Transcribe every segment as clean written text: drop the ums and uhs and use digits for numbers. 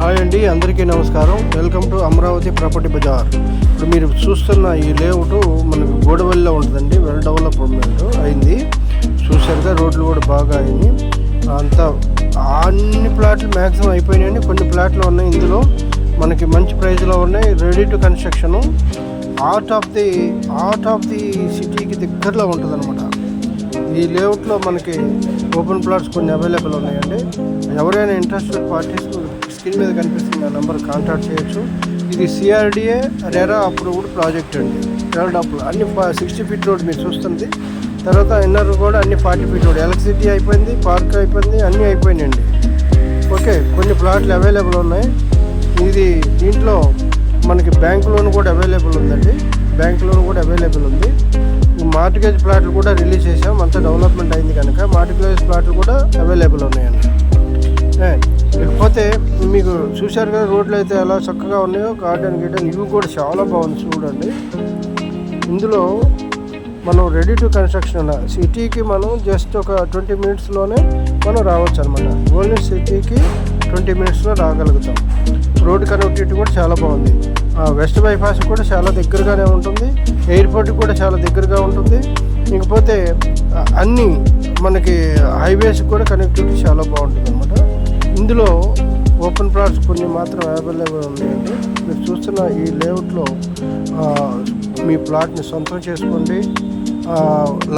Hi అండి, అందరికీ నమస్కారం. Welcome to Amaravati property bazaar. ఇప్పుడు మీరు చూస్తున్న ఈ లేఅవుట్ మనకు గోడవల్లిలో ఉంటుందండి. వెల్ డెవలప్మెంట్ అయింది. చూసారుగా, రోడ్లు కూడా బాగా అయింది. అంతా అన్ని ప్లాట్లు మ్యాక్సిమం అయిపోయినాయండి. కొన్ని ప్లాట్లు ఉన్నాయి ఇందులో, మనకి మంచి ప్రైస్లో ఉన్నాయి. Ready to construction. Heart of the సిటీకి దగ్గరలో ఉంటుంది అనమాట. ఈ లేఅవుట్లో మనకి ఓపెన్ ప్లాట్స్ కొన్ని అవైలబుల్ ఉన్నాయండి. ఎవరైనా ఇంట్రెస్టెడ్ పార్టీస్ స్క్రీన్ మీద కనిపిస్తున్న నెంబర్ కాంటాక్ట్ చేయొచ్చు. ఇది సిఆర్డిఏ రెరా అప్రూవ్డ్ ప్రాజెక్ట్ అండి. డెవలప్ అన్ని 60 ఫీట్ రోడ్ మీరు చూస్తుంది. తర్వాత ఇన్నర్ కూడా అన్ని 40 ఫీట్ రోడ్. ఎలక్ట్రిసిటీ అయిపోయింది, పార్క్ అయిపోయింది, అన్నీ అయిపోయినాయండి. ఓకే, కొన్ని ప్లాట్లు అవైలబుల్ ఉన్నాయి. ఇది దీంట్లో మనకి బ్యాంక్ లోన్ కూడా అవైలబుల్ ఉందండి. బ్యాంక్ లోన్ కూడా అవైలబుల్ ఉంది. మార్టిగేజ్ ప్లాట్లు కూడా రిలీజ్ చేసాం. అంతా డెవలప్మెంట్ అయింది కనుక మార్టిగేజ్ ప్లాట్లు కూడా అవైలబుల్ ఉన్నాయండి. లేకపోతే మీకు చూశారు కదా, రోడ్లు అయితే ఎలా చక్కగా ఉన్నాయో. గార్డెన్ ఇవి కూడా చాలా బాగుంది చూడండి. ఇందులో మనం రెడీ టు కన్స్ట్రక్షన్ సిటీకి మనం జస్ట్ ఒక 20 మినిట్స్లోనే మనం రావచ్చు అనమాట. ఓన్లీ సిటీకి 20 మినిట్స్లో రాగలుగుతాం. రోడ్ కనెక్టివిటీ కూడా చాలా బాగుంది. వెస్ట్ బైపాస్ కూడా చాలా దగ్గరగానే ఉంటుంది. ఎయిర్పోర్ట్ కూడా చాలా దగ్గరగా ఉంటుంది. ఇకపోతే అన్నీ మనకి హైవేస్ కూడా కనెక్టివిటీ చాలా బాగుంటుంది అనమాట. ఇందులో ఓపెన్ ప్లాట్స్ కొన్ని మాత్రం అవైలబుల్ ఉన్నాయండి. మీరు చూస్తున్న ఈ లేఅవుట్లో మీ ప్లాట్ని సొంతం చేసుకోండి,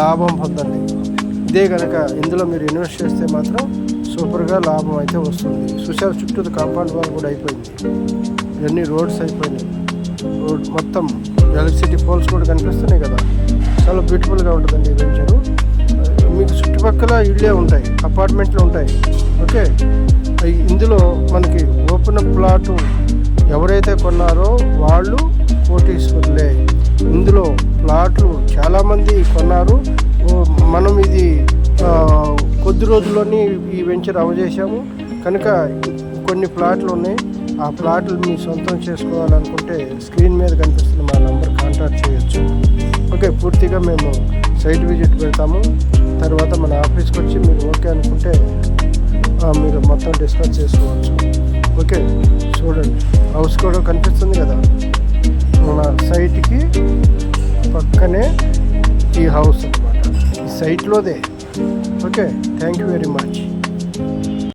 లాభం పొందండి. ఇదే కనుక ఇందులో మీరు ఇన్వెస్ట్ చేస్తే మాత్రం సూపర్గా లాభం అయితే వస్తుంది. చూసారు, చుట్టూ కాంపౌండ్ వాల్ కూడా అయిపోయింది. ఇవన్నీ రోడ్స్ అయిపోయినాయి. రోడ్ మొత్తం ఎలక్ట్రిసిటీ పోల్స్ కూడా కనిపిస్తున్నాయి కదా. చాలా బ్యూటిఫుల్గా ఉంటుందండి ఈ వెంచరు. మీకు చుట్టుపక్కల ఇళ్ళే ఉంటాయి, అపార్ట్మెంట్లు ఉంటాయి. ఓకే, ఇందులో మనకి ఓపెన్ ప్లాటు ఎవరైతే కొన్నారో వాళ్ళు కోటీశ్వరులే. ఇందులో ప్లాట్లు చాలామంది కొన్నారు. మనం ఇది కొద్ది రోజుల్లోనే ఈ వెంచర్ అవజేసాము కనుక కొన్ని ప్లాట్లు ఉన్నాయి. ఆ ప్లాట్లు మీ సొంతం చేసుకోవాలనుకుంటే స్క్రీన్ మీద కనిపిస్తున్న మా నెంబర్ కాంటాక్ట్ చేయొచ్చు. ఓకే, పూర్తిగా మేము సైట్ విజిట్ పెడతాము. తర్వాత మన ఆఫీస్కి వచ్చి మీరు ఓకే అనుకుంటే మీరు మొత్తం డిస్కస్ చేసుకోవచ్చు. ఓకే, చూడండి, హౌస్ కూడా కనిపిస్తుంది కదా. మన సైట్కి పక్కనే ఈ హౌస్ అన్నమాట. ఈ సైట్లోదే. Okay, thank you very much.